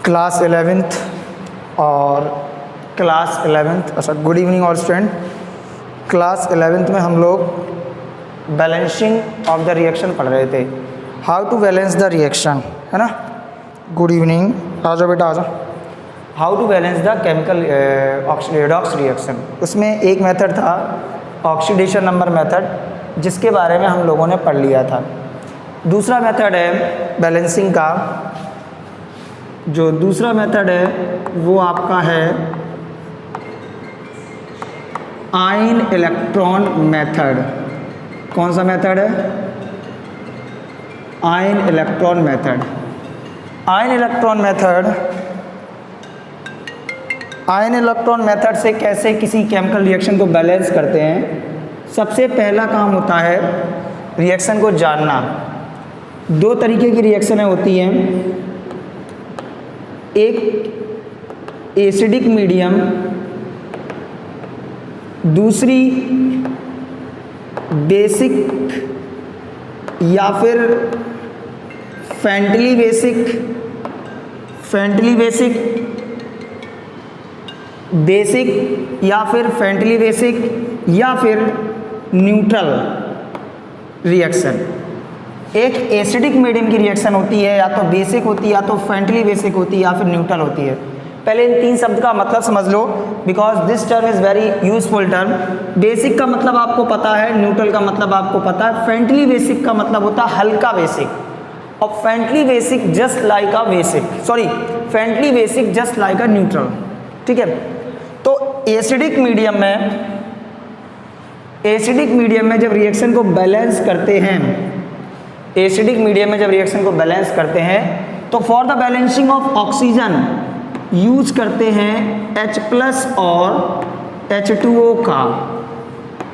Class 11th और class 11th अच्छा good evening all student. Class 11th में हम लोग बैलेंसिंग ऑफ द रिएक्शन पढ़ रहे थे, how to balance the reaction, है ना। गुड इवनिंग, आ जाओ बेटा आ जाओ। How to balance the chemical redox reaction, उसमें एक मेथड था ऑक्सीडेशन नंबर मेथड, जिसके बारे में हम लोगों ने पढ़ लिया था। दूसरा मेथड है बैलेंसिंग का, जो दूसरा मेथड है वो आपका है आयन इलेक्ट्रॉन मेथड। कौन सा मेथड है? Ion electron method. Ion electron method से कैसे किसी केमिकल रिएक्शन को बैलेंस करते हैं। सबसे पहला काम होता है रिएक्शन को जानना। दो तरीके की रिएक्शनें होती हैं, एक एसिडिक मीडियम, दूसरी बेसिक या फिर फेंटली बेसिक या फिर फेंटली बेसिक या फिर न्यूट्रल रिएक्शन। एक एसिडिक मीडियम की रिएक्शन होती है, या तो बेसिक होती है, या तो फेंटली बेसिक होती है, या फिर न्यूट्रल होती है। पहले इन तीन शब्द का मतलब समझ लो, because this term is very useful term. Basic का मतलब आपको पता है, न्यूट्रल का मतलब आपको पता है, फेंटली बेसिक का मतलब होता है हल्का बेसिक, और faintly basic just like a basic, sorry faintly basic just like a neutral. ठीक है, तो एसिडिक मीडियम में जब रिएक्शन को बैलेंस करते हैं, तो for the balancing of oxygen use करते हैं H+ और H2O का।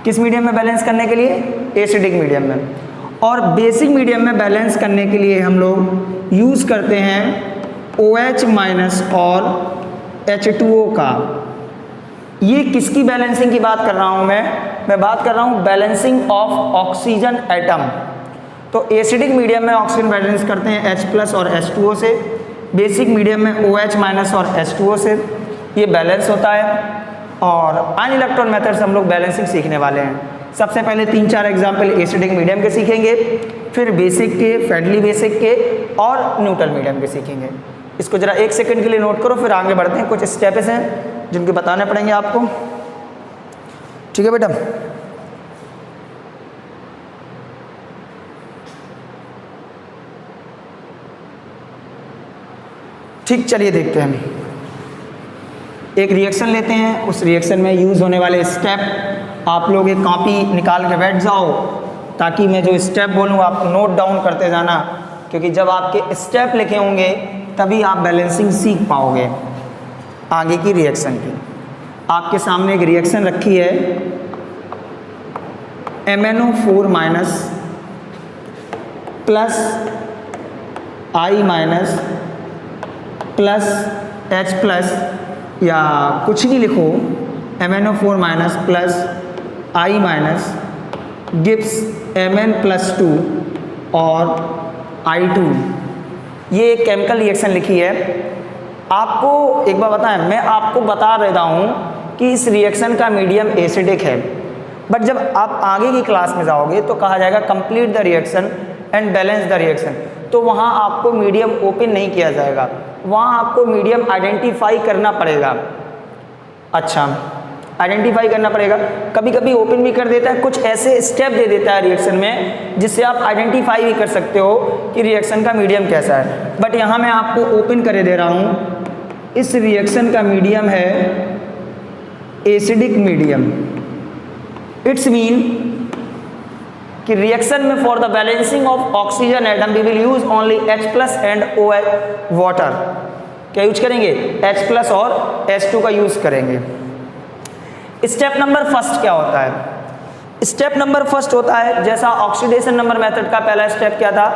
किस मीडियम में बैलेंस करने के लिए? एसिडिक मीडियम में। और बेसिक मीडियम में बैलेंस करने के लिए हम लोग यूज करते हैं OH- और H2O का। ये किसकी बैलेंसिंग की बात कर रहा हूँ मैं बात कर रहा हूँ बैलेंसिंग ऑफ ऑक्सीजन एटम। तो एसिडिक मीडियम में ऑक्सीजन बैलेंस करते हैं H+ और H2O से, बेसिक मीडियम में OH- और H2O से, ये बैलेंस होता है। और आयन इलेक्ट्रॉन मेथड से हम लोग बैलेंसिंग सीखने वाले हैं। सबसे पहले 3-4 एग्जाम्पल एसिडिक मीडियम के सीखेंगे, फिर बेसिक के, फेंटली बेसिक के और न्यूट्रल मीडियम के सीखेंगे। इसको जरा 1 सेकंड के लिए नोट करो, फिर आगे बढ़ते हैं। कुछ स्टेप्स हैं जिनके बताने पड़ेंगे आपको। ठीक है बेटा, ठीक, चलिए देखते हैं। एक रिएक्शन लेते हैं, उस रिएक्शन में यूज होने वाले स्टेप आप लोग एक कॉपी निकाल के बैठ जाओ, ताकि मैं जो स्टेप बोलूँ आप नोट डाउन करते जाना, क्योंकि जब आपके स्टेप लिखे होंगे तभी आप बैलेंसिंग सीख पाओगे आगे की रिएक्शन की। आपके सामने एक रिएक्शन रखी है, MnO4- plus I- plus H+, या कुछ भी लिखो, MnO4- plus I- gives Mn+2 और I2। ये एक केमिकल रिएक्शन लिखी है। आपको एक बार बताएं, मैं आपको बता देता हूँ कि इस रिएक्शन का मीडियम एसिडिक है, बट जब आप आगे की क्लास में जाओगे तो कहा जाएगा complete the reaction and balance the reaction. तो वहाँ आपको मीडियम ओपन नहीं किया जाएगा, वहाँ आपको मीडियम आइडेंटिफाई करना पड़ेगा। अच्छा, आइडेंटिफाई करना पड़ेगा। कभी कभी ओपन भी कर देता है, कुछ ऐसे स्टेप दे देता है रिएक्शन में जिससे आप आइडेंटिफाई भी कर सकते हो कि रिएक्शन का मीडियम कैसा है। बट यहाँ मैं आपको ओपन करे दे रहा हूँ। इस रिएक्शन का मीडियम है एसिडिक मीडियम। इट्स मीन कि रिएक्शन में for the balancing of oxygen atom we will use only H+ and OH water. क्या यूज करेंगे? H+ और H2 का यूज करेंगे। स्टेप नंबर फर्स्ट क्या होता है? स्टेप नंबर फर्स्ट होता है, जैसा ऑक्सीडेशन नंबर मेथड का पहला स्टेप क्या था,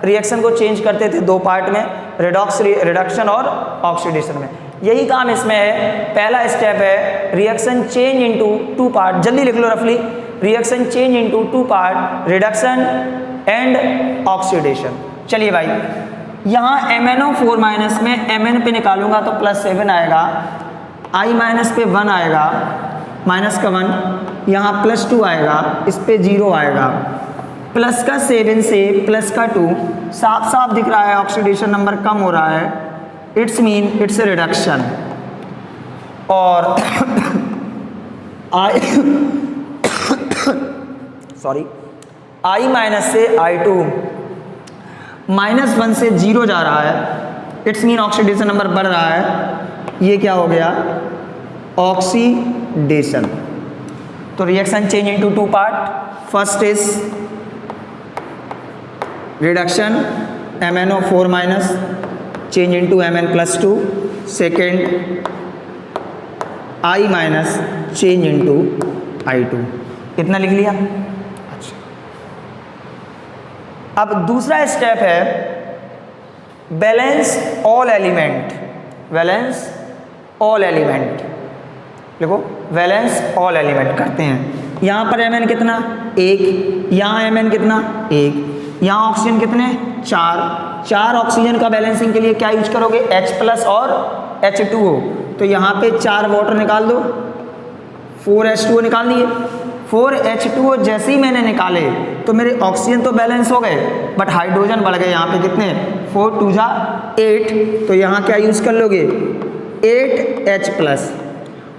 रिएक्शन को चेंज करते थे 2 पार्ट में, रिडक्शन और ऑक्सीडेशन में। यही काम इसमें है। पहला स्टेप है रिएक्शन चेंज इनटू 2 पार्ट। जल्दी लिख लो रफली, reaction change into 2 part, reduction and oxidation. चलिए भाई, यहाँ MnO4 माइनस में Mn पे निकालूंगा तो +7 आएगा, I माइनस पे 1 आएगा, माइनस का 1, यहाँ +2 आएगा, इस पे 0 आएगा, प्लस का 7 से प्लस का 2, साफ साफ दिख रहा है ऑक्सीडेशन नंबर कम हो रहा है, it's mean it's a reduction. और I माइनस से I2 -1 से 0 जा रहा है, इट्स मीन ऑक्सीडेशन नंबर बढ़ रहा है, ये क्या हो गया, ऑक्सीडेशन। तो reaction change into 2 part, first is reduction MnO4 minus change into Mn+2, second I minus change into I2। इतना लिख लिया। अच्छा, अब दूसरा स्टेप है balance all element. Balance all element देखो, बैलेंस ऑल एलिमेंट करते हैं। यहाँ पर Mn कितना 1, यहाँ Mn कितना 1, यहाँ ऑक्सीजन कितने 4 ऑक्सीजन का बैलेंसिंग के लिए क्या यूज करोगे, H+ और H2O। तो यहाँ पे 4 वाटर निकाल दो, 4H2O निकाल दिए। 4H2O जैसे ही मैंने निकाले तो मेरे ऑक्सीजन तो बैलेंस हो गए, बट हाइड्रोजन बढ़ गए। यहाँ पे कितने, 4 2 जा 8, तो यहाँ क्या यूज़ कर लोगे 8H+।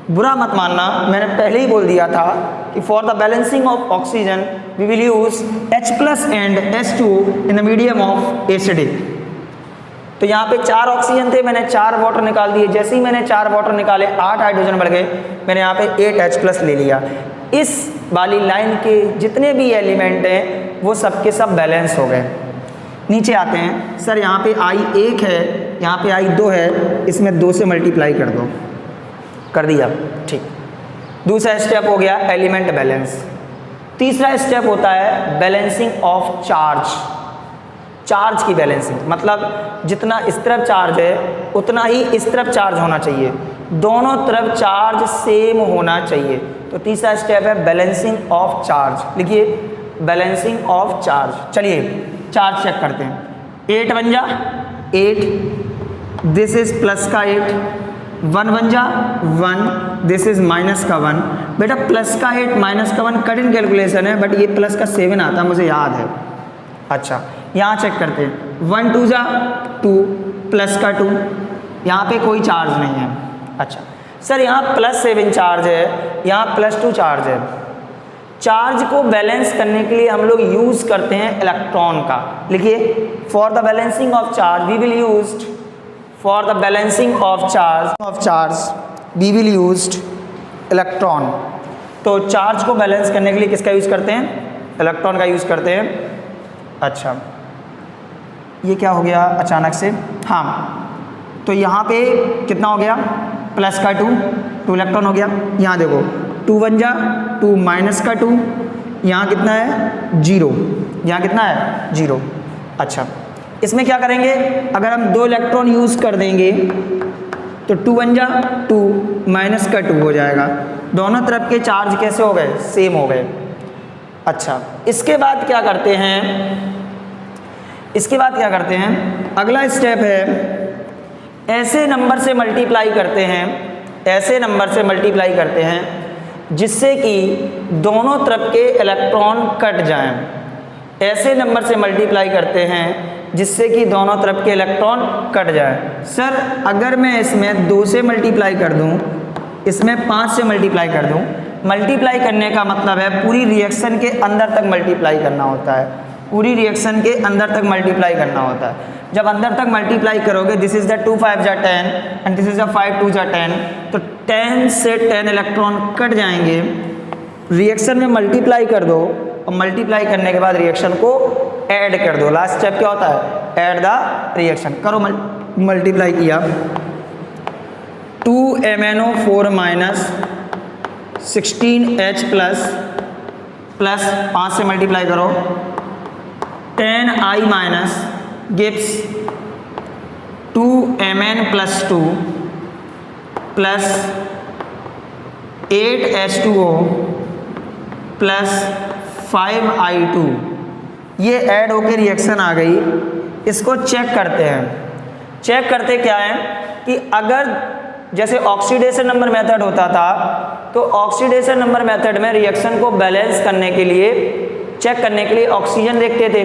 बुरा मत मानना, मैंने पहले ही बोल दिया था कि for the balancing of oxygen we will use H+ and H2O in the medium of acidic. तो यहाँ पे 4 ऑक्सीजन थे, मैंने 4 वाटर निकाल दिए। जैसे ही मैंने 4 वाटर निकाले 8 हाइड्रोजन बढ़ गए, मैंने यहाँ पे 8H+ ले लिया। इस वाली लाइन के जितने भी एलिमेंट हैं वो सब के सब बैलेंस हो गए। नीचे आते हैं, सर यहाँ पे I1 है, यहाँ पे I2 है, इसमें 2 से मल्टीप्लाई कर दो, कर दिया, ठीक। दूसरा स्टेप हो गया एलिमेंट बैलेंस। तीसरा स्टेप होता है बैलेंसिंग ऑफ चार्ज। चार्ज की बैलेंसिंग मतलब जितना इस तरफ चार्ज है उतना ही इस तरफ चार्ज होना चाहिए, दोनों तरफ चार्ज सेम होना चाहिए। तो तीसरा स्टेप है बैलेंसिंग ऑफ चार्ज। लिखिए बैलेंसिंग ऑफ चार्ज। चलिए चार्ज चेक करते हैं। 8 बन जा 8, दिस इज प्लस का 8, 1 बन जा 1, दिस इज माइनस का 1। बेटा प्लस का 8 माइनस का 1 कठिन कैलकुलेशन है, बट ये प्लस का 7 आता है, मुझे याद है। अच्छा यहाँ चेक करते हैं, 1 2 जा 2, प्लस का 2, यहाँ पे कोई चार्ज नहीं है। अच्छा सर यहाँ +7 चार्ज है, यहाँ +2 चार्ज है। चार्ज को बैलेंस करने के लिए हम लोग यूज़ करते हैं इलेक्ट्रॉन का। लिखिए for the balancing of charge we will used, for the balancing of charge we will used electron. तो चार्ज को बैलेंस करने के लिए किसका यूज़ करते हैं, इलेक्ट्रॉन का यूज़ करते हैं। अच्छा ये क्या हो गया अचानक से, हाँ तो यहाँ पे कितना हो गया, प्लस का 2 इलेक्ट्रॉन हो गया। यहाँ देखो 2 1 जा 2, माइनस का 2, यहाँ कितना है 0, यहाँ कितना है 0। अच्छा इसमें क्या करेंगे, अगर हम 2 इलेक्ट्रॉन यूज़ कर देंगे तो 2 1 जा 2, माइनस का 2 हो जाएगा। दोनों तरफ के चार्ज कैसे हो गए, सेम हो गए। अच्छा इसके बाद क्या करते हैं, अगला स्टेप है ऐसे नंबर से मल्टीप्लाई करते हैं, ऐसे नंबर से मल्टीप्लाई करते हैं जिससे कि दोनों तरफ के इलेक्ट्रॉन कट जाएं। ऐसे नंबर से मल्टीप्लाई करते हैं जिससे कि दोनों तरफ के इलेक्ट्रॉन कट जाएं। सर अगर मैं इसमें 2 से मल्टीप्लाई कर दूं, इसमें 5 से मल्टीप्लाई कर दूं, मल्टीप्लाई करने का मतलब है पूरी रिएक्शन के अंदर तक मल्टीप्लाई करना होता है, पूरी रिएक्शन के अंदर तक मल्टीप्लाई करना होता है। जब अंदर तक मल्टीप्लाई करोगे, दिस इज द 2 5 जा 10 एंड दिस इज द 5 2 जा 10, तो 10 से 10 इलेक्ट्रॉन कट जाएंगे। रिएक्शन में मल्टीप्लाई कर दो और मल्टीप्लाई करने के बाद रिएक्शन को ऐड कर दो। लास्ट स्टेप क्या होता है, ऐड द रिएक्शन। करो मल्टीप्लाई किया, 2MnO4 माइनस 16H प्लस 5 से मल्टीप्लाई करो, 10I minus gives 2Mn+2 plus 8H2O plus 5I2। ये ऐड होके रिएक्शन आ गई, इसको चेक करते हैं। चेक करते क्या है कि अगर जैसे ऑक्सीडेशन नंबर मेथड होता था, तो ऑक्सीडेशन नंबर मेथड में रिएक्शन को बैलेंस करने के लिए, चेक करने के लिए ऑक्सीजन देखते थे।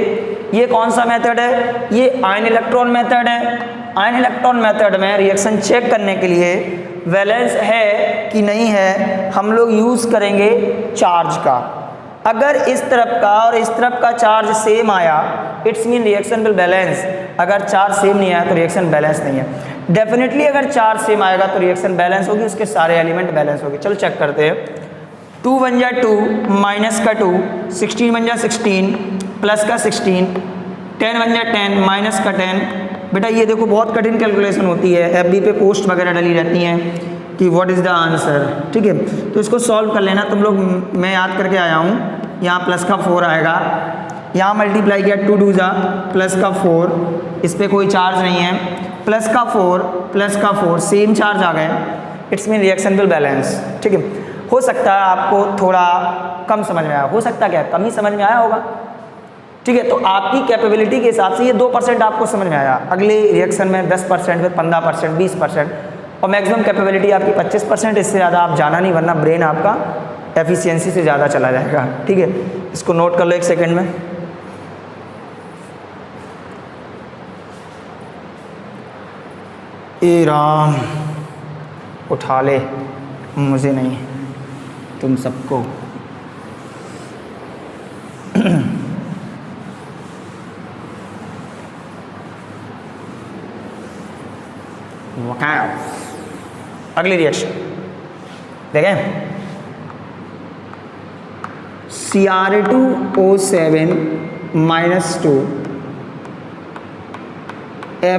ये कौन सा मेथड है? ये आयन इलेक्ट्रॉन मेथड है। आयन इलेक्ट्रॉन मेथड में रिएक्शन चेक करने के लिए बैलेंस है कि नहीं है, हम लोग यूज़ करेंगे चार्ज का। अगर इस तरफ का और इस तरफ का चार्ज सेम आया, it's mean reaction will balance. अगर चार्ज सेम नहीं आया तो रिएक्शन बैलेंस नहीं है। डेफिनेटली अगर चार्ज सेम आएगा तो रिएक्शन बैलेंस होगी, उसके सारे एलिमेंट बैलेंस होंगे। चलो चेक करते हैं। 2 1 जा 2, माइनस का 2, 16 1 जा 16, प्लस का 16, 10 1 जा 10, माइनस का 10। बेटा ये देखो बहुत कठिन कैलकुलेशन होती है, FB पे पोस्ट वगैरह डली रहती हैं कि व्हाट इज़ द आंसर। ठीक है, तो इसको सॉल्व कर लेना तुम लोग। मैं याद करके आया हूँ। यहाँ प्लस का 4 आएगा, यहाँ मल्टीप्लाई किया 2 2 जा प्लस का 4, इस पर कोई चार्ज नहीं है, प्लस का 4 प्लस का 4 सेम चार्ज आ गए, it's mean reaction will balance. ठीक है, हो सकता है आपको थोड़ा कम समझ में आया, हो सकता है क्या कम ही समझ में आया होगा। ठीक है, तो आपकी कैपेबिलिटी के हिसाब से ये 2% आपको समझ में आया, अगले रिएक्शन में 10%, फिर 15%, 20% और मैक्सिमम कैपेबिलिटी आपकी 25%। इससे ज़्यादा आप जाना नहीं, वरना ब्रेन आपका एफिशिएंसी से ज़्यादा चला जाएगा। ठीक है, इसको नोट कर लो 1 सेकेंड में। ए राम, उठा ले, मुझे नहीं, तुम सबको। अगली रिएक्शन देखें, Cr2O7 -2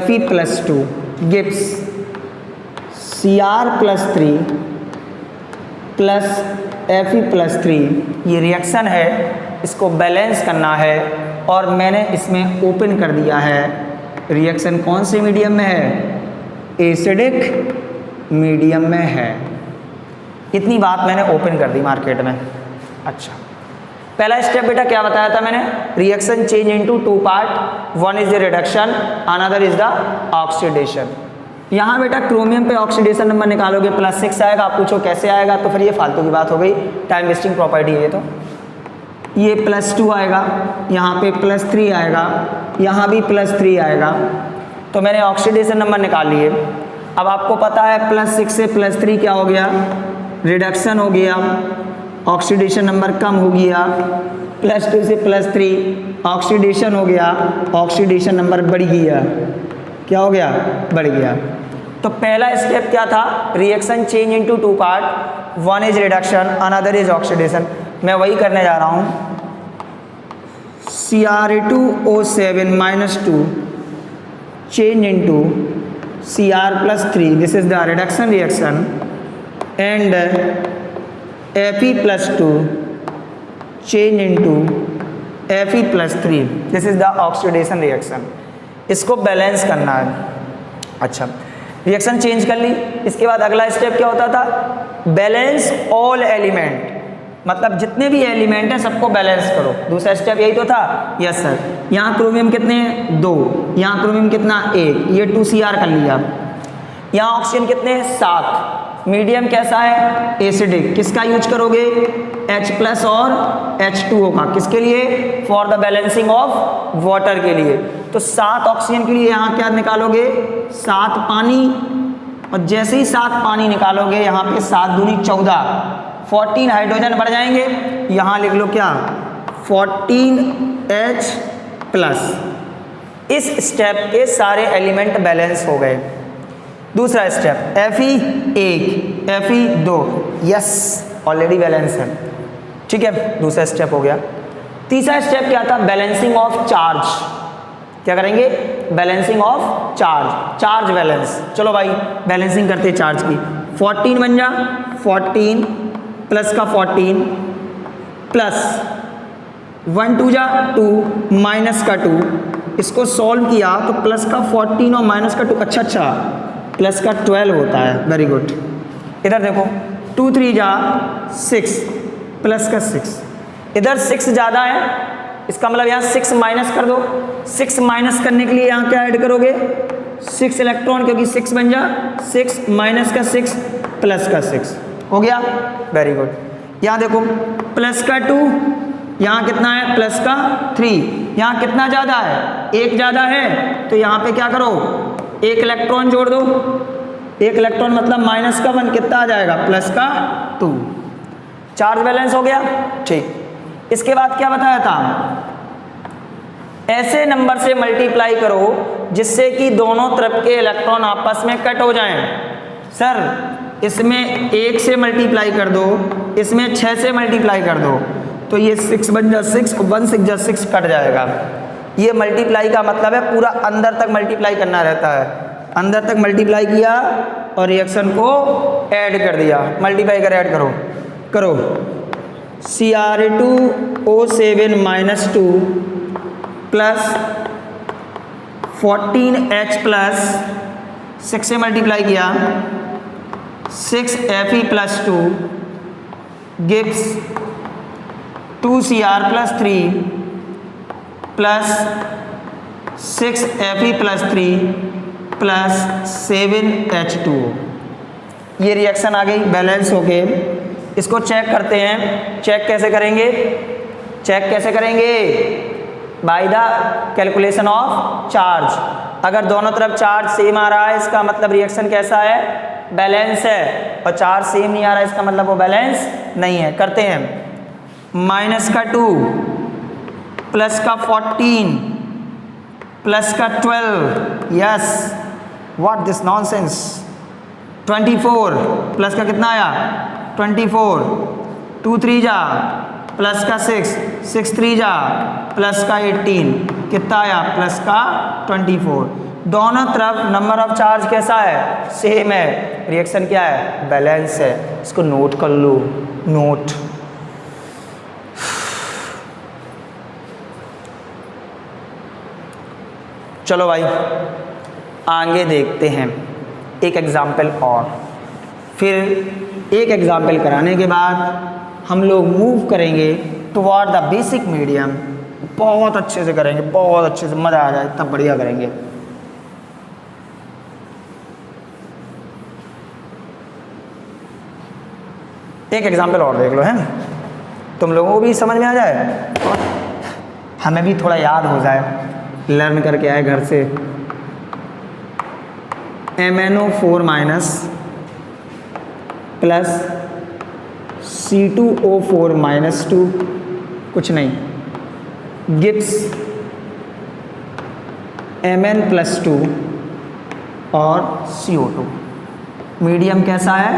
Fe+2 gives Cr+3 plus Fe+3। ये रिएक्शन है, इसको बैलेंस करना है और मैंने इसमें ओपन कर दिया है। रिएक्शन कौन से मीडियम में है? एसिडिक मीडियम में है। इतनी बात मैंने ओपन कर दी मार्केट में। अच्छा, पहला स्टेप बेटा क्या बताया था मैंने? Reaction change into 2 part, one is the reduction, another is the oxidation. यहाँ बेटा क्रोमियम पे ऑक्सीडेशन नंबर निकालोगे +6 आएगा। आप पूछो कैसे आएगा, तो फिर ये फालतू की बात हो गई, टाइम वेस्टिंग प्रॉपर्टी है। तो ये +2 आएगा, यहाँ पे +3 आएगा, यहाँ भी +3 आएगा। तो मैंने ऑक्सीडेशन नंबर निकाल लिए। अब आपको पता है +6 से +3 क्या हो गया? रिडक्शन हो गया, ऑक्सीडेशन नंबर कम हो गया। +2 से +3 ऑक्सीडेशन हो गया, ऑक्सीडेशन नंबर बढ़ गया। क्या हो गया? बढ़ गया। तो पहला स्टेप क्या था? Reaction change into 2 part, one is reduction, another is oxidation. मैं वही करने जा रहा हूँ। Cr2O7 -2 change into Cr+3, this is the reduction reaction, and Fe+2 change into Fe+3, this is the oxidation reaction। इसको बैलेंस करना है। अच्छा, रिएक्शन चेंज कर ली। इसके बाद अगला स्टेप क्या होता था? बैलेंस ऑल एलिमेंट, मतलब जितने भी एलिमेंट हैं सबको बैलेंस करो। दूसरा स्टेप यही तो था। Yes sir. यहाँ क्रोमियम कितने हैं? 2। यहाँ क्रोमियम कितना? 1। ये 2Cr कर लिया। यहाँ ऑक्सीजन कितने हैं? 7। मीडियम कैसा है? एसिडिक। किसका यूज करोगे? H+ और H2O का। किसके लिए? For the balancing of water के लिए। तो 7 ऑक्सीजन के लिए यहाँ क्या निकालोगे? 7 पानी, और जैसे ही 7 पानी निकालोगे यहाँ पे 7 दूनी 14, 14 हाइड्रोजन बढ़ जाएंगे। यहाँ लिख लो क्या? 14H+। इस स्टेप के सारे एलिमेंट बैलेंस हो गए। दूसरा step Fe1, Fe2, yes already balance है। ठीक है, दूसरा स्टेप हो गया। तीसरा स्टेप क्या था? Balancing of charge. क्या करेंगे? Balancing of charge, charge balance. चलो भाई बैलेंसिंग करते चार्ज की। 14 बन जा 14 प्लस का 14 प्लस 1 2 जा 2 माइनस का 2। इसको सॉल्व किया तो प्लस का 14 और माइनस का 2, अच्छा प्लस का 12 होता है। Very good. इधर देखो 2 3 जा 6 प्लस का 6, इधर 6 ज़्यादा है इसका मतलब यहाँ 6 माइनस कर दो। 6 माइनस करने के लिए यहाँ क्या ऐड करोगे? 6 इलेक्ट्रॉन, क्योंकि 6 बन जा 6 माइनस का 6 प्लस का 6 हो गया। Very good. यहाँ देखो प्लस का 2, यहाँ कितना है? प्लस का 3। यहाँ कितना ज़्यादा है? 1 ज़्यादा है, तो यहाँ पे क्या करो? 1 इलेक्ट्रॉन जोड़ दो। 1 इलेक्ट्रॉन मतलब माइनस का 1, कितना आ जाएगा? प्लस का 2। चार्ज बैलेंस हो गया। ठीक, इसके बाद क्या बताया था? ऐसे नंबर से मल्टीप्लाई करो जिससे कि दोनों तरफ के इलेक्ट्रॉन आपस में कट हो जाएं। सर इसमें 1 से मल्टीप्लाई कर दो, इसमें 6 से मल्टीप्लाई कर दो, तो ये 6 बन जा 6, 1 6 जा 6 कट जाएगा। ये मल्टीप्लाई का मतलब है पूरा अंदर तक मल्टीप्लाई करना रहता है। अंदर तक मल्टीप्लाई किया और रिएक्शन को ऐड कर दिया। मल्टीप्लाई कर ऐड करो करो। Cr2O7 - 2 प्लस 14H प्लस 6 से मल्टीप्लाई किया 6Fe+2 gives 2Cr + 3 plus 6Fe+3 plus 7H2O। ये रिएक्शन आ गई, बैलेंस हो गए। इसको चेक करते हैं। चेक कैसे करेंगे? चेक कैसे करेंगे? By the calculation of charge. अगर दोनों तरफ चार्ज सेम आ रहा है इसका मतलब रिएक्शन कैसा है? बैलेंस है। और चार्ज सेम नहीं आ रहा है इसका मतलब वो बैलेंस नहीं है। करते हैं। माइनस का 2 प्लस का 14 प्लस का 12, yes, what this nonsense. 24 plus का कितना आया? 24, 2 3 जा प्लस का 6, 6 3 जा प्लस का 18, कितना आया? प्लस का 24। दोनों तरफ नंबर ऑफ चार्ज कैसा है? सेम है। रिएक्शन क्या है? बैलेंस है। इसको नोट कर लो, नोट। चलो भाई आगे देखते हैं एक एग्जाम्पल और। फिर एक एग्जाम्पल कराने के बाद हम लोग मूव करेंगे टुवर्ड द बेसिक मीडियम। बहुत अच्छे से करेंगे, बहुत अच्छे से, मज़ा आ जाए, तब बढ़िया करेंगे। एक एग्जाम्पल और देख लो, है तुम लोगों को भी समझ में आ जाए और हमें भी थोड़ा याद हो जाए, लर्न करके आए घर से। MnO4- प्लस C2O4 - 2 कुछ नहीं, गिब्स Mn+2 और CO2। मीडियम कैसा है?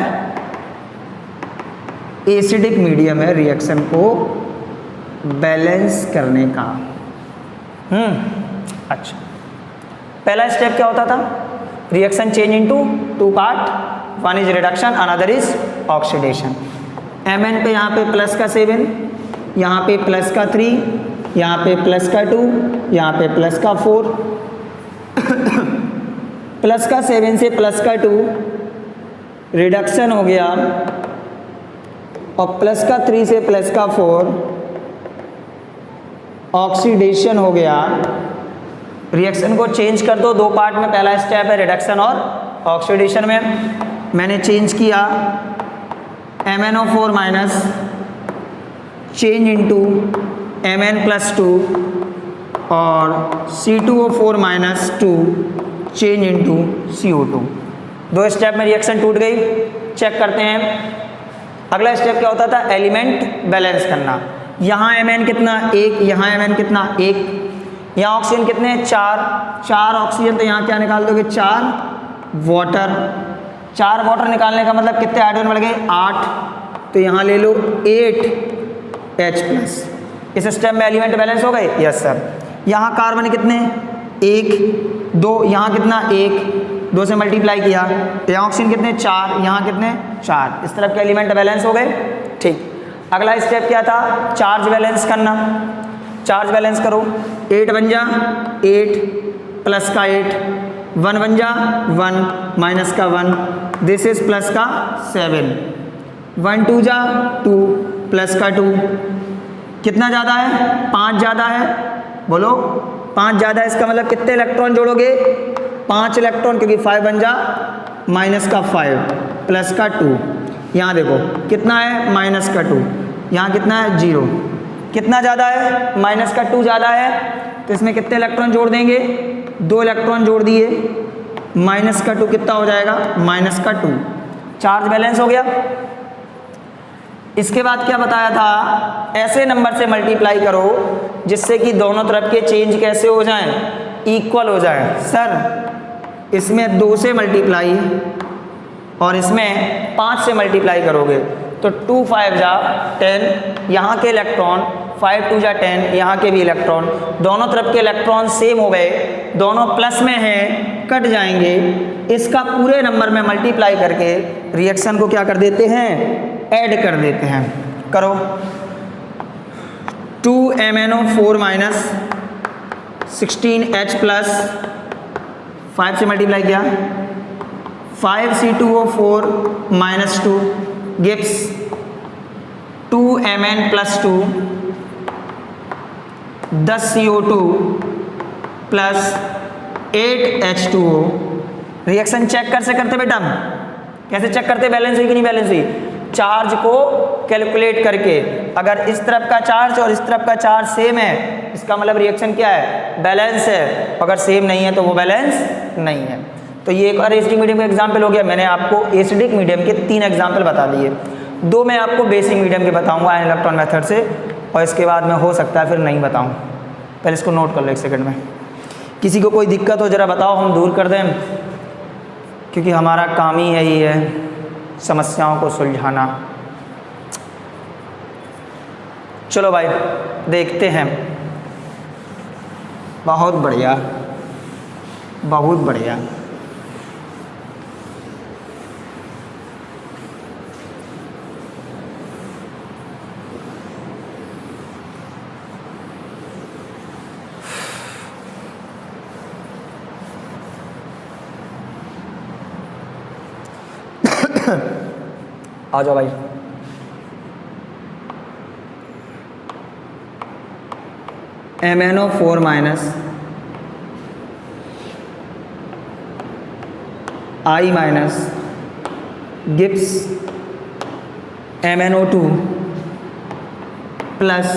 एसिडिक मीडियम है, रिएक्शन को बैलेंस करने का। अच्छा, पहला स्टेप क्या होता था? Reaction change into 2 part, one is reduction, another is oxidation. Mn पे यहाँ पे प्लस का 7, यहाँ पे प्लस का 3, यहाँ पे प्लस का 2, यहाँ पे प्लस का 4। प्लस का 7 से प्लस का 2 रिडक्शन हो गया, और प्लस का 3 से प्लस का 4 ऑक्सीडेशन हो गया। रिएक्शन को चेंज कर दो 2 पार्ट में। पहला स्टेप है रिडक्शन और ऑक्सीडेशन में। मैंने चेंज किया MnO4- चेंज इनटू Mn+2 और C2O4- 2 change into CO2। 2 step में रिएक्शन टूट गई। चेक करते हैं। अगला स्टेप क्या होता था? एलिमेंट बैलेंस करना। यहाँ Mn कितना? 1, यहाँ Mn कितना? 1, यहाँ ऑक्सीजन कितने? 4 ऑक्सीजन, तो यहाँ क्या निकाल दोगे? 4 वाटर। 4 वाटर निकालने का मतलब कितने हाइड्रोजन बढ़ गए? 8, तो यहाँ ले लो 8H+। इस स्टेप में एलिमेंट बैलेंस हो गए? Yes sir. यहाँ कार्बन कितने? 1 2, यहाँ कितना? 1 2 से मल्टीप्लाई किया, यहाँ ऑक्सीजन कितने? 4, यहाँ कितने? 4। इस तरफ के एलिमेंट बैलेंस हो गए। ठीक, अगला स्टेप क्या था? चार्ज बैलेंस करना। चार्ज बैलेंस करो। 8 बन जा 8 प्लस का 8, 1 बन जा 1 माइनस का 1, दिस इज प्लस का 7, 1 2 जा 2 प्लस का 2, कितना ज़्यादा है? 5 ज़्यादा है। बोलो 5 ज़्यादा है, इसका मतलब कितने इलेक्ट्रॉन जोड़ोगे? 5 इलेक्ट्रॉन, क्योंकि 5 बन जा माइनस का 5 प्लस का 2। यहाँ देखो कितना है? माइनस का 2। यहाँ कितना है? 0। कितना ज़्यादा है? माइनस का 2 ज़्यादा है, तो इसमें कितने इलेक्ट्रॉन जोड़ देंगे? 2 इलेक्ट्रॉन जोड़ दिए, माइनस का 2 कितना हो जाएगा? माइनस का 2। चार्ज बैलेंस हो गया। इसके बाद क्या बताया था? ऐसे नंबर से मल्टीप्लाई करो जिससे कि दोनों तरफ के चेंज कैसे हो जाएं? इक्वल हो जाए। सर इसमें 2 से मल्टीप्लाई और इसमें 5 से मल्टीप्लाई करोगे तो 2 5 जा 10, यहाँ के इलेक्ट्रॉन 5 2 जा 10, यहाँ के भी इलेक्ट्रॉन, दोनों तरफ के इलेक्ट्रॉन सेम हो गए, दोनों प्लस में हैं, कट जाएंगे। इसका पूरे नंबर में मल्टीप्लाई करके रिएक्शन को क्या कर देते हैं? ऐड कर देते हैं। करो 2MnO4 माइनस 16H प्लस 5 से मल्टीप्लाई किया, 5C2O4 minus 2 gives 2Mn plus 2, 10CO2 plus 8H2O। Reaction check कर से करते बेटा, कैसे चेक करते? बैलेंस हुई कि नहीं बैलेंस हुई? चार्ज को कैलकुलेट करके, अगर इस तरफ का चार्ज और इस तरफ का चार्ज सेम है, इसका मतलब रिएक्शन क्या है? बैलेंस है। अगर सेम नहीं है तो वो बैलेंस नहीं है। तो ये एक और एसिडिक मीडियम का एग्जाम्पल हो गया। मैंने आपको एसिडिक मीडियम के 3 एग्जाम्पल बता दिए, 2 मैं आपको बेसिक मीडियम के बताऊंगा आयन इलेक्ट्रॉन मेथड से, और इसके बाद में हो सकता है फिर नहीं बताऊं। पहले इसको नोट कर लो 1 सेकंड में। किसी को कोई दिक्कत हो जरा बताओ, हम दूर कर दें, क्योंकि हमारा काम ही यही है समस्याओं को सुलझाना। चलो भाई देखते हैं। बहुत बढ़िया, बहुत बढ़िया। आ जाओ भाई। MnO4 minus I minus gives MnO2 plus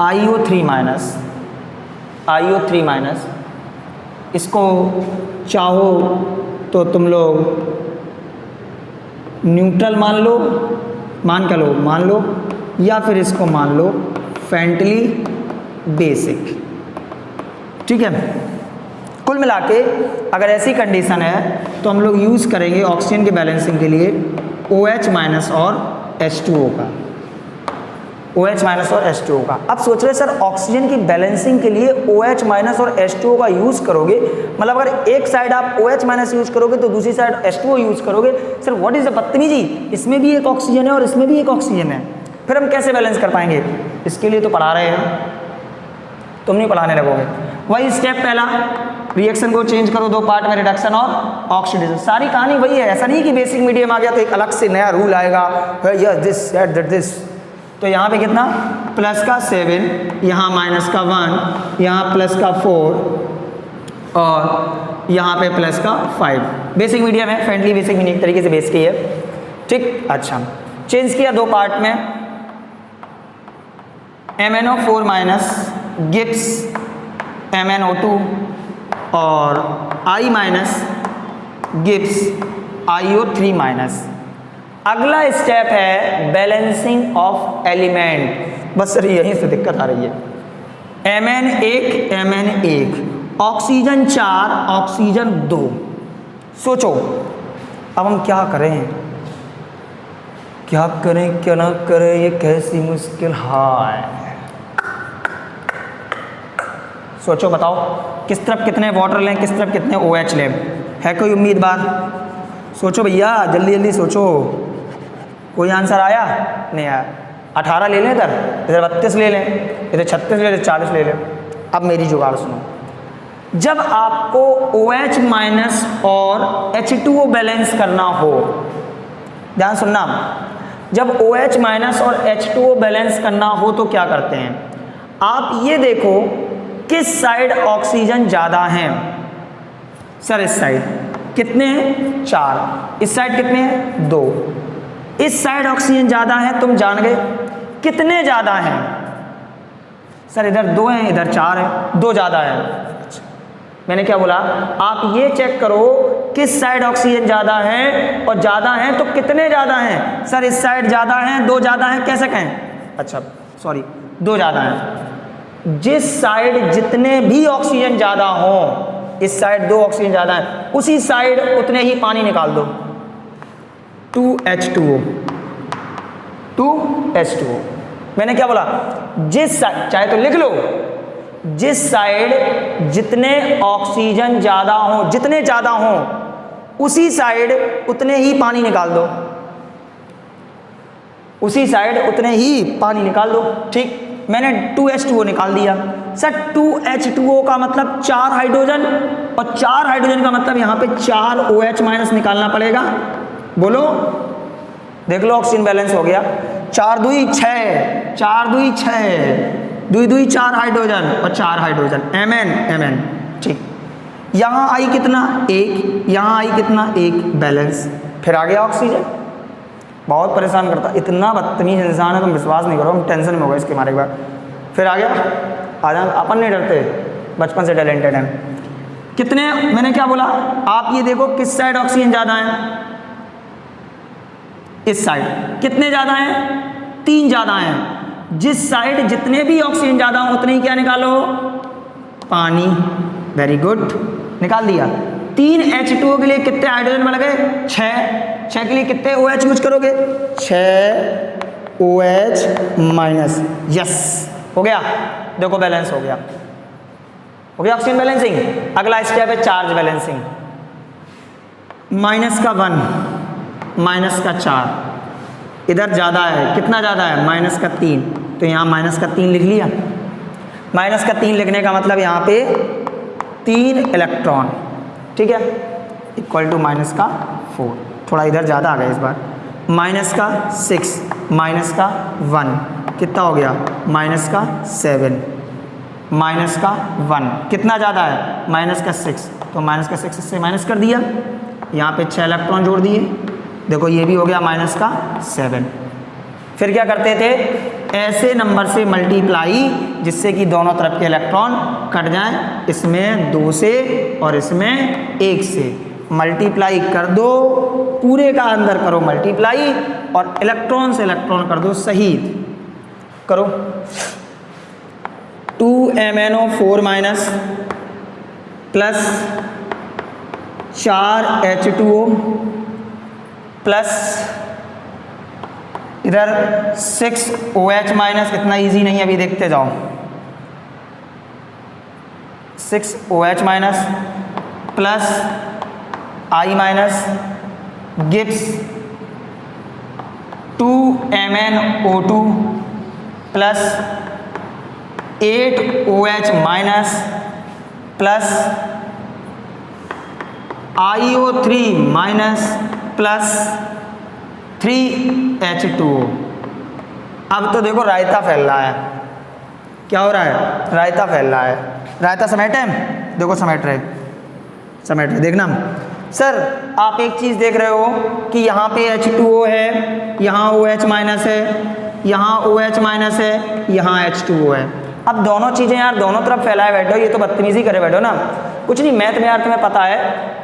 IO3 minus, IO3 minus. इसको चाहो तो तुम लोग न्यूट्रल मान लो, मान लो, या फिर इसको मान लो फेंटली बेसिक। ठीक है, कुल मिला के अगर ऐसी कंडीशन है तो हम लोग यूज़ करेंगे ऑक्सीजन के बैलेंसिंग के लिए OH माइनस और H2O का, OH माइनस और H2O का। अब सोच रहे सर ऑक्सीजन की बैलेंसिंग के लिए OH माइनस और H2O का यूज़ करोगे, मतलब अगर एक साइड आप OH माइनस यूज़ करोगे तो दूसरी साइड H2O यूज़ करोगे। सर व्हाट इज़ द बदतमीजी, इसमें भी एक ऑक्सीजन है और इसमें भी एक ऑक्सीजन है, फिर हम कैसे बैलेंस कर पाएंगे? इसके लिए तो पढ़ा रहे हैं, तुम नहीं पढ़ाने लगोगे। वही स्टेप पहला, रिएक्शन को चेंज करो 2 पार्ट में, रिडक्शन और ऑक्सीडेशन। सारी कहानी वही है, ऐसा नहीं कि बेसिक मीडियम आ गया तो एक अलग से नया रूल आएगा, यस दिस दैट दिस। तो यहाँ पे कितना? प्लस का 7, यहाँ माइनस का 1, यहाँ प्लस का 4 और यहाँ पे प्लस का 5। बेसिक मीडियम है, फ्रेंडली बेसिक मीडियम एक तरीके से बेस की है। ठीक, अच्छा चेंज किया 2 पार्ट में, MnO4 माइनस गिव्स MnO2 और I minus gives IO3 minus. अगला स्टेप है बैलेंसिंग ऑफ एलिमेंट। बस सर यहीं से दिक्कत आ रही है। Mn1 oxygen 4 oxygen 2। सोचो अब हम क्या करें, क्या करें क्या ना करें, ये कैसी मुश्किल है। सोचो बताओ किस तरफ कितने वाटर लें, किस तरफ कितने OH लें, है कोई उम्मीद बात? सोचो भैया, जल्दी जल्दी सोचो। कोई आंसर आया? नहीं आया। 18 ले लें, इधर 32 ले लें, इधर 36 ले लें, 40 ले लें। अब मेरी जुगाड़ सुनो, जब आपको OH माइनस और H2O बैलेंस करना हो, ध्यान सुनना, जब OH माइनस और H2O बैलेंस करना हो तो क्या करते हैं? आप ये देखो किस साइड ऑक्सीजन ज़्यादा है। सर इस साइड कितने हैं? 4। इस साइड कितने हैं? 2। इस साइड ऑक्सीजन ज़्यादा है, तुम जान गए। कितने ज़्यादा हैं? सर इधर 2 हैं, इधर 4 है, 2 ज़्यादा है। मैंने क्या बोला? आप ये चेक करो किस साइड ऑक्सीजन ज़्यादा है, और ज़्यादा है तो कितने ज़्यादा हैं। सर इस साइड ज़्यादा हैं, 2 ज़्यादा हैं, कैसे कहें? अच्छा सॉरी, 2 ज़्यादा हैं। जिस साइड जितने भी ऑक्सीजन ज़्यादा हो, इस साइड 2 ऑक्सीजन ज़्यादा है, उसी साइड उतने ही पानी निकाल दो, 2H2O, 2H2O। मैंने क्या बोला? जिस साइड, चाहे तो लिख लो, जिस साइड जितने ऑक्सीजन ज़्यादा हो, जितने ज़्यादा हो, उसी साइड उतने ही पानी निकाल दो, उसी साइड उतने ही पानी निकाल दो। ठीक, मैंने 2H2O निकाल दिया। सर 2H2O का मतलब 4 हाइड्रोजन, और 4 हाइड्रोजन का मतलब यहाँ पे 4 OH माइनस निकालना पड़ेगा। बोलो, देख लो ऑक्सीजन बैलेंस हो गया। 4 दूई 6, 4 दूई 6, 2 दूई 4 हाइड्रोजन और 4 हाइड्रोजन, Mn। ठीक, यहाँ आई कितना? 1, यहाँ आई कितना? 1, बैलेंस। फिर आ गया ऑक्सीजन। बहुत परेशान करता, इतना बदतमीज इंसान है तुम विश्वास नहीं करो, हम टेंशन में हो गए इसके मारे के बाद। फिर आ गया, आ जाए, अपन नहीं डरते, बचपन से टैलेंटेड हैं। कितने? मैंने क्या बोला? आप ये देखो किस साइड ऑक्सीजन ज़्यादा है। इस साइड कितने ज़्यादा हैं? 3 ज़्यादा हैं। जिस साइड जितने भी ऑक्सीजन ज़्यादा हो उतने ही क्या निकालो? पानी। वेरी गुड, निकाल दिया। 3H2O के लिए कितने हाइड्रोजन बन गए? 6 के लिए कितने OH यूज करोगे? 6 OH माइनस। यस, हो गया। देखो बैलेंस हो गया, हो गया ऑक्सीजन बैलेंसिंग। अगला स्टेप है चार्ज बैलेंसिंग। -1, -4, इधर ज़्यादा है, कितना ज़्यादा है? -3, तो यहाँ -3 लिख लिया। -3 लिखने का मतलब यहाँ पे 3 इलेक्ट्रॉन, ठीक है, इक्वल टू -4, थोड़ा इधर ज़्यादा आ गया इस बार। -6, -1, कितना हो गया? -7, -1, कितना ज़्यादा है? -6, तो -6 से माइनस कर दिया, यहाँ पे 6 इलेक्ट्रॉन जोड़ दिए। देखो ये भी हो गया -7। फिर क्या करते थे? ऐसे नंबर से मल्टीप्लाई जिससे कि दोनों तरफ के इलेक्ट्रॉन कट जाएं। इसमें 2 से और इसमें 1 से मल्टीप्लाई कर दो, पूरे का अंदर करो मल्टीप्लाई, और इलेक्ट्रॉन से इलेक्ट्रॉन कर दो शहीद। करो 2MnO4 minus plus 4H2O plus इधर 6OH माइनस। इतना इजी नहीं, अभी देखते जाओ। 6OH minus plus I minus gives 2MnO2 plus 8OH minus plus IO3 minus plus 3H2O। अब तो देखो रायता फैल रहा है। क्या हो रहा है? रायता फैल रहा है। रायता समेटे, देखो समेट रहे, देखना। सर आप एक चीज़ देख रहे हो कि यहाँ पे H2O है, यहाँ OH माइनस है, यहाँ OH माइनस है, यहाँ H2O है। अब दोनों चीज़ें यार दोनों तरफ फैलाए बैठो, ये तो बदतमीजी करे बैठो ना। कुछ नहीं, मैथ में यार तुम्हें पता है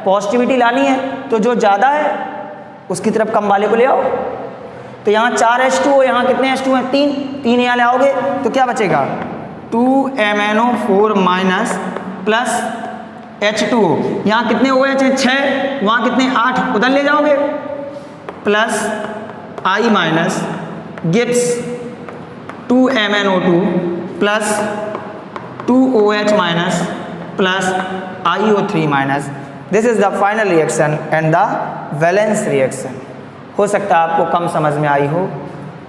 पॉजिटिविटी लानी है, तो जो ज़्यादा है उसकी तरफ कम वाले को ले आओ। तो यहाँ 4H2O, यहाँ कितने H2O हैं? 3 यहाँ ले आओगे तो क्या बचेगा? 2MnO4 माइनस प्लस H2O, यहाँ कितने OH हैं? 6, वहाँ कितने? 8, उधर ले जाओगे, plus I minus gives 2MnO2 plus 2OH minus plus IO3 minus. This is the final reaction and the valence reaction. हो सकता है आपको कम समझ में आई हो,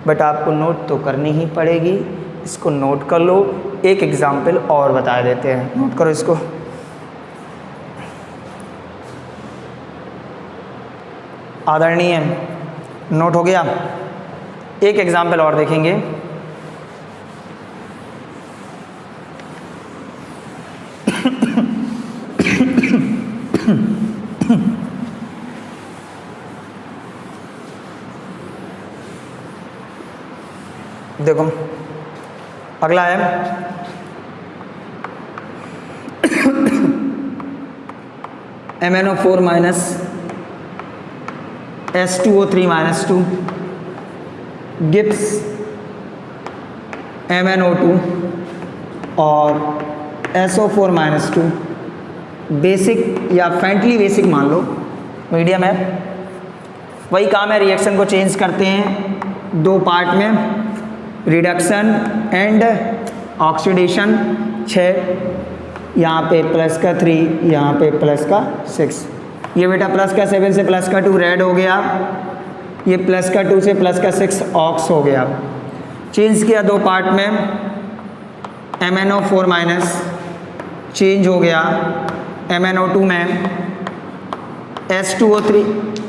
बट आपको नोट तो करनी ही पड़ेगी। इसको नोट कर लो। एक एग्जाम्पल और बता देते हैं, नोट करो इसको। आदरणीय, नोट हो गया? एक एग्जाम्पल और देखेंगे। देखो अगला है MnO4 minus S2O3 minus 2 Gibbs MnO2 और SO4 माइनस 2। बेसिक या फेंटली बेसिक मान लो, मीडियम है, वही काम है, रिएक्शन को चेंज करते हैं दो पार्ट में, रिडक्शन एंड ऑक्सीडेशन। 6 यहाँ पे प्लस का 3, यहाँ पे प्लस का 6। ये बेटा प्लस का 7 से प्लस का 2 रेड हो गया, ये प्लस का 2 से प्लस का 6 ऑक्स हो गया। चेंज किया दो पार्ट में, MnO4 माइनस चेंज हो गया MnO2 में,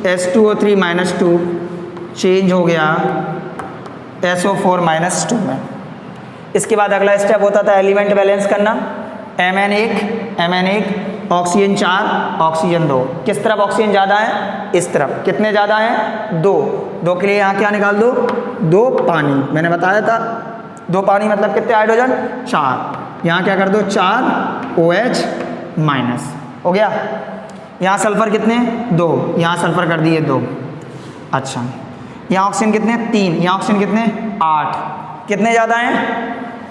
S2O3 माइनस 2 चेंज हो गया SO4 माइनस 2 में। इसके बाद अगला स्टेप होता था एलिमेंट बैलेंस करना। Mn1 oxygen 4 oxygen 2। किस तरफ ऑक्सीजन ज़्यादा है? इस तरफ। कितने ज़्यादा हैं? 2 के लिए यहाँ क्या निकाल दो? 2 पानी। मैंने बताया था 2 पानी मतलब कितने हाइड्रोजन? 4। यहाँ क्या कर दो? 4 OH माइनस हो गया। यहाँ सल्फर कितने? 2। यहाँ सल्फर कर दिए 2। अच्छा, यहाँ ऑक्सीजन कितने? 3। यहाँ ऑक्सीजन कितने? 8। कितने ज़्यादा हैं?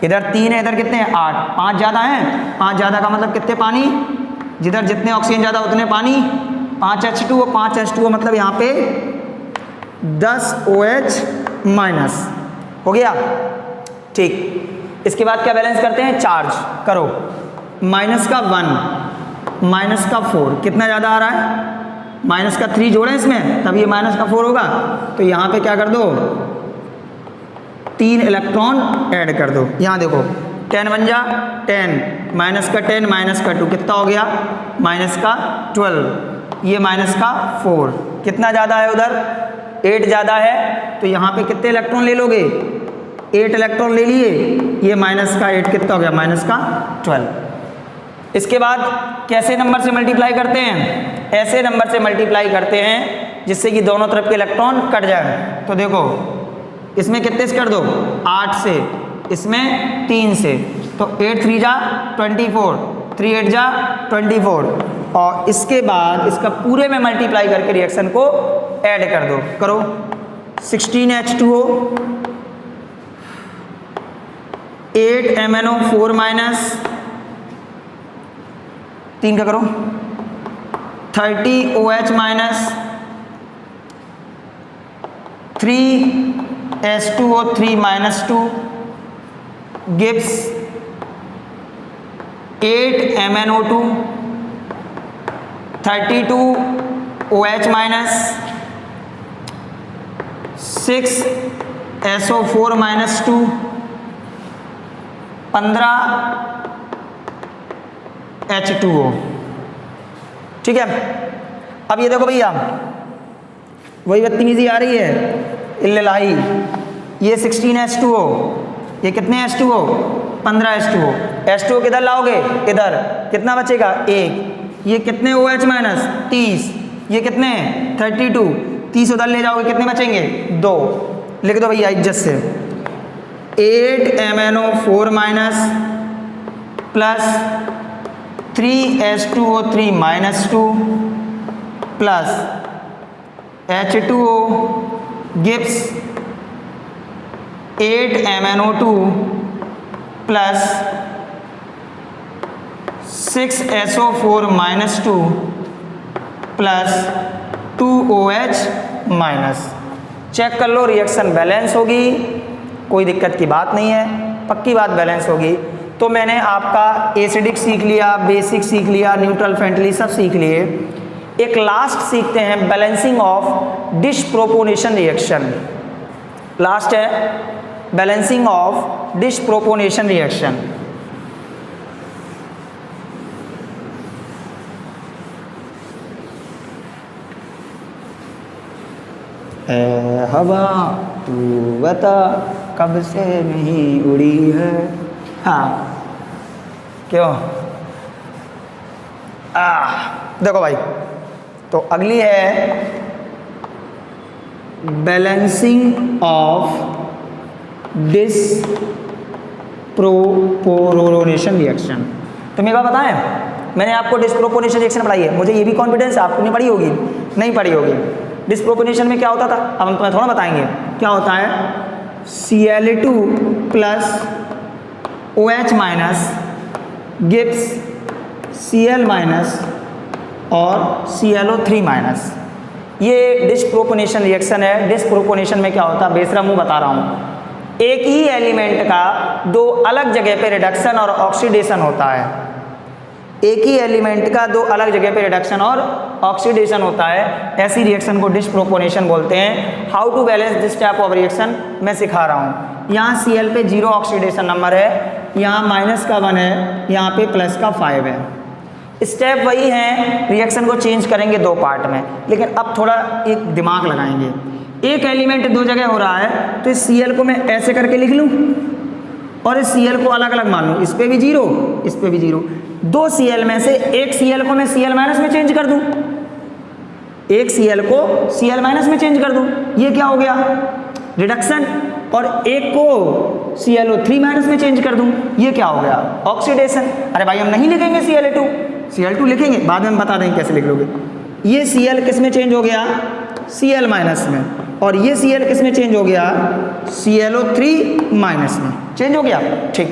इधर 3 है, इधर कितने हैं? 8। 5 ज़्यादा हैं। 5 ज़्यादा का मतलब कितने पानी? जिधर जितने ऑक्सीजन ज़्यादा उतने पानी। 5 H2O मतलब यहाँ पे 10 OH माइनस हो गया। ठीक, इसके बाद क्या बैलेंस करते हैं? चार्ज करो। माइनस का 1, माइनस का 4, कितना ज़्यादा आ रहा है? माइनस का 3 जोड़ें इसमें, तब ये माइनस का 4 होगा। तो यहाँ पे क्या कर दो? 3 इलेक्ट्रॉन ऐड कर दो। यहाँ देखो 10 बन जा 10, माइनस का 10 माइनस का 2 कितना हो गया? माइनस का 12। ये माइनस का 4, कितना ज़्यादा है उधर? 8 ज़्यादा है। तो यहाँ पे कितने इलेक्ट्रॉन ले लोगे? 8 इलेक्ट्रॉन ले लिए। ये माइनस का 8 कितना हो गया? माइनस का 12। इसके बाद कैसे नंबर से मल्टीप्लाई करते हैं? ऐसे नंबर से मल्टीप्लाई करते हैं जिससे कि दोनों तरफ के इलेक्ट्रॉन कट जाए। तो देखो इसमें कितने से कर दो? 8 से, इसमें 3 से। तो 8 3 जा 24, 3 8 जा 24। और इसके बाद इसका पूरे में मल्टीप्लाई करके रिएक्शन को ऐड कर दो। करो 16H2O, 8 MnO4 माइनस 3 का करो 30 OH minus 3 S2O3 minus 2 gives 8 MnO2, 32 OH minus 6 SO4 minus 2, 15 H2O। ठीक है, अब ये देखो भैया वही बदतमीजी आ रही है इल्लाई। ये 16H2O, ये कितने H2O? 15 H2O। H2O किधर लाओगे? इधर। कितना बचेगा? 1। ये कितने OH माइनस? 30। ये कितने? 32। 30 उधर ले जाओगे, कितने बचेंगे? 2। लिख दो भैया इज्जत से 8 MnO4 minus plus 3 S2O3 minus 2 plus H2O gives 8 MnO2 plus 6 SO4 minus 2 plus 2 OH minus. Check कर लो, रिएक्शन बैलेंस होगी, कोई दिक्कत की बात नहीं है, पक्की बात बैलेंस होगी। तो मैंने आपका एसिडिक सीख लिया, बेसिक सीख लिया, न्यूट्रल फ्रेंडली सब सीख लिए। एक लास्ट सीखते हैं बैलेंसिंग ऑफ डिसप्रोपोर्शनल रिएक्शन। लास्ट है बैलेंसिंग ऑफ डिसप्रोपोर्शनल रिएक्शन। ए हवा तू बता कब से नहीं उड़ी है। हाँ क्यों? देखो भाई, तो अगली है बैलेंसिंग ऑफ डिस्प्रोपोनेशन रिएक्शन। तुम्हें क्या पता है, मैंने आपको डिस्प्रोपोनेशन रिएक्शन पढ़ाई है, मुझे ये भी कॉन्फिडेंस है आपको नहीं पढ़ी होगी, नहीं पढ़ी होगी। डिस्प्रोपोनेशन में क्या होता था, अब हम तुम्हें थोड़ा बताएंगे क्या होता है। Cl2 plus OH minus gives Cl minus और ClO3 माइनस। ये डिस्प्रोपोनेशन रिएक्शन है। डिस्प्रोपोनेशन में क्या होता है, बेसरा मुंह बता रहा हूँ, एक ही एलिमेंट का दो अलग जगह पे रिडक्शन और ऑक्सीडेशन होता है। एक ही एलिमेंट का दो अलग जगह पे रिडक्शन और ऑक्सीडेशन होता है, ऐसी रिएक्शन को डिस्प्रोपोनेशन बोलते हैं। How to balance this type of reaction मैं सिखा रहा हूँ। यहाँ Cl पे 0 ऑक्सीडेशन नंबर है, यहाँ -1 है, यहाँ पे +5 है। स्टेप वही है, रिएक्शन को चेंज करेंगे दो पार्ट में, लेकिन अब थोड़ा एक दिमाग लगाएंगे। एक एलिमेंट दो जगह हो रहा है, तो इस Cl को मैं ऐसे करके लिख लूँ और इस Cl को अलग अलग मान लूँ, इस पे भी 0, इस पे भी 0। दो Cl में से एक Cl को मैं Cl माइनस में चेंज कर दूँ, एक Cl को Cl माइनस में चेंज कर दूँ, ये क्या हो गया, रिडक्शन। और एक को ClO3 माइनस में चेंज कर दूँ, ये क्या हो गया, ऑक्सीडेशन। अरे भाई हम नहीं लिखेंगे Cl2 लिखेंगे, बाद में हम बता देंगे कैसे लिख लोगे। ये Cl किस में चेंज हो गया, Cl माइनस में, और ये Cl किस में चेंज हो गया, ClO3 माइनस में चेंज हो गया। ठीक,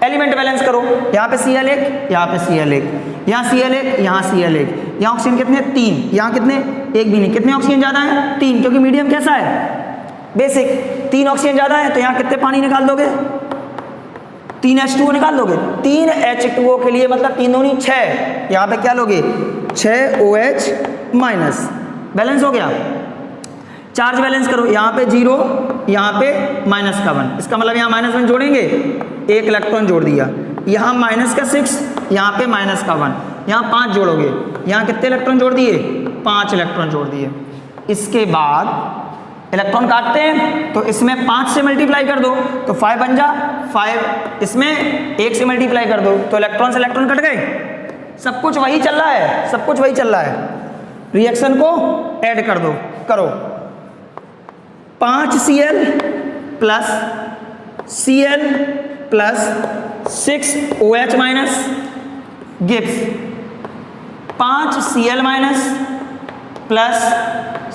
एलिमेंट बैलेंस करो, यहाँ पे Cl1, यहाँ पे Cl1, यहाँ Cl1, यहाँ Cl1, यहाँ ऑक्सीजन कितने 3, यहाँ कितने 1 भी नहीं, कितने ऑक्सीजन ज़्यादा है 3, क्योंकि मीडियम कैसा है बेसिक, 3 ऑक्सीजन ज़्यादा है, तो यहाँ कितने पानी निकाल दोगे, 3 H2O निकाल दोगे। 3 H2O के लिए मतलब 3 दूनी 6, यहाँ पे क्या लोगे 6 OH माइनस, बैलेंस हो गया। चार्ज बैलेंस करो, यहाँ पे 0, यहाँ पे -1, इसका मतलब यहाँ -1 जोड़ेंगे, 1 इलेक्ट्रॉन जोड़ दिया, यहाँ -6, यहाँ पे -1, यहाँ 5 जोड़ोगे, यहाँ कितने इलेक्ट्रॉन जोड़ दिए, 5 इलेक्ट्रॉन जोड़ दिए। इसके बाद इलेक्ट्रॉन काटते हैं, तो इसमें 5 से मल्टीप्लाई कर दो तो 5 बन जा 5, इसमें 1 से मल्टीप्लाई कर दो तो इलेक्ट्रॉन से इलेक्ट्रॉन कट गए। सब कुछ वही चल रहा है, सब कुछ वही चल रहा है। रिएक्शन को ऐड कर दो, करो 5 Cl plus Cl plus 6 OH minus gives 5 Cl minus plus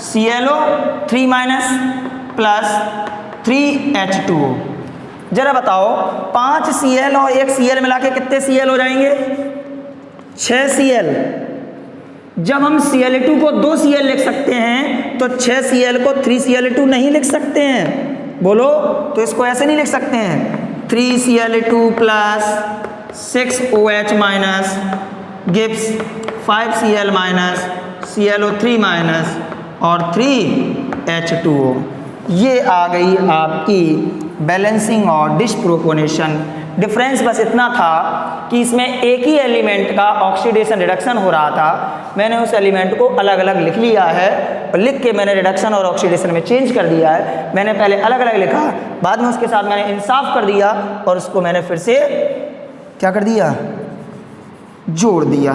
ClO3 minus plus 3 H2O। जरा बताओ 5 Cl और 1 Cl मिला के कितने Cl हो जाएंगे, 6 Cl। जब हम Cl2 को 2 Cl लिख सकते हैं, तो 6 Cl को 3 Cl2 नहीं लिख सकते हैं, बोलो। तो इसको ऐसे नहीं लिख सकते हैं, 3 Cl2 plus 6 OH minus gives 5 Cl minus ClO3 minus और 3 H2O। ये आ गई आपकी बैलेंसिंग और डिस्प्रोपोनेशन। डिफरेंस बस इतना था कि इसमें एक ही एलिमेंट का ऑक्सीडेशन रिडक्शन हो रहा था, मैंने उस एलिमेंट को अलग अलग लिख लिया है, और लिख के मैंने रिडक्शन और ऑक्सीडेशन में चेंज कर दिया है। मैंने पहले अलग अलग लिखा, बाद में उसके साथ मैंने इंसाफ कर दिया और उसको मैंने फिर से क्या कर दिया, जोड़ दिया।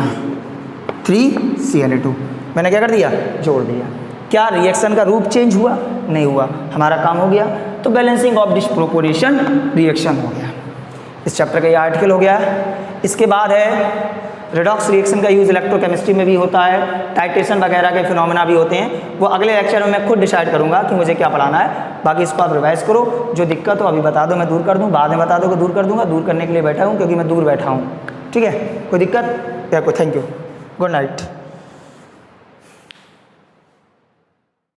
3 Cl2 मैंने क्या कर दिया, जोड़ दिया। क्या रिएक्शन का रूप चेंज हुआ, नहीं हुआ, हमारा काम हो गया। तो बैलेंसिंग ऑफ डिस्प्रोपोर्शन रिएक्शन हो गया। इस चैप्टर का ये आर्टिकल हो गया। इसके बाद है रेडॉक्स रिएक्शन का यूज़ इलेक्ट्रोकेमिस्ट्री में भी होता है, टाइट्रेशन वगैरह के फिनोमेना भी होते हैं। वो अगले लेक्चर में मैं खुद डिसाइड करूंगा कि मुझे क्या पढ़ाना है। बाकी इसको आप रिवाइज करो, जो दिक्कत हो अभी बता दो, मैं दूर कर दूँ, बाद में बता दो कि दूर कर दूँगा। दूर करने के लिए बैठा हूँ क्योंकि मैं दूर बैठा हूँ, ठीक है। कोई दिक्कत या कोई, थैंक यू, गुड नाइट।